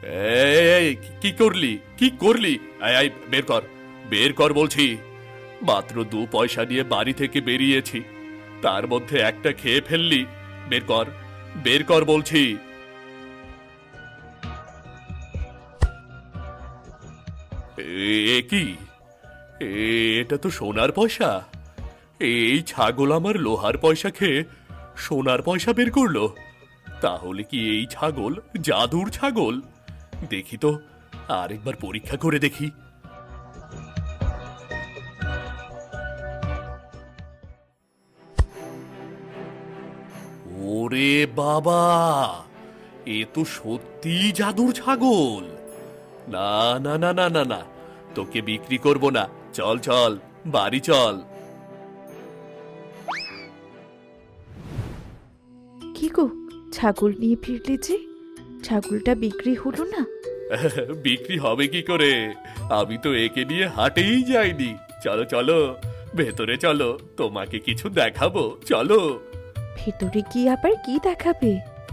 এই, কি করলি? কি করলি? এই, বের কর, বের কর বলছি। মাত্র 2 পয়সা নিয়ে বাড়ি থেকে বেরিয়েছি, তার মধ্যে একটা খেয়ে ফেললি। বের কর, বের কর বলছি। কি এটা তো সোনার পয়সা। এই ছাগল আমার লোহার পয়সা খেয়ে সোনার পয়সা বের করলো। তাহলে কি এই ছাগল জাদুর ছাগল? দেখি তো, আরেকবার পরীক্ষা করে দেখি। ওরে বাবা, এ তো সত্যি জাদুর ছাগল। না না না না না না, তোকে বিক্রি করব না। চল চল, বাড়ি চল। কি গো, ছাগল নিয়ে ফিরলে যে? ছাগলটা বিক্রি হলো না? বিক্রি হবে কি করে? আমি তো একে নিয়ে হাটেই যাইনি। চলো চলো, ভেতরে চলো, তোমাকে কিছু দেখাবো, চলো। ভেতরে গিয়ে আবার কি দেখাবে?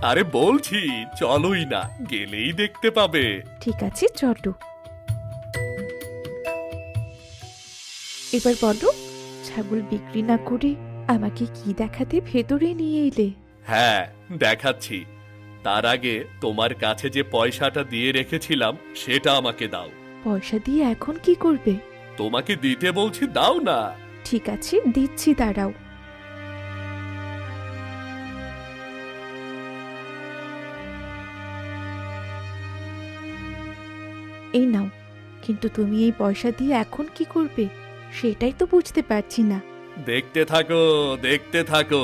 আরে বলছি, চলোই না, গেলেই দেখতে পাবে। ঠিক আছে, চলো। এবার বলো, ছাগল বিক্রি না করে আমাকে কি দেখাতে ভেতরে নিয়ে এলে? হ্যাঁ, দেখাচ্ছি। তার আগে তোমার কাছে যে পয়সাটা দিয়ে রেখেছিলাম সেটা আমাকে দাও। পয়সা দিয়ে এখন কি করবে? তোমাকে দিতে বলছি, দাও না। ঠিক আছে, দিচ্ছি, দাঁড়াও। এই নাও। কিন্তু তুমি এই পয়সা দিয়ে এখন কি করবে সেটাই তো বুঝতে পারছি না। দেখতে থাকো, দেখতে থাকো।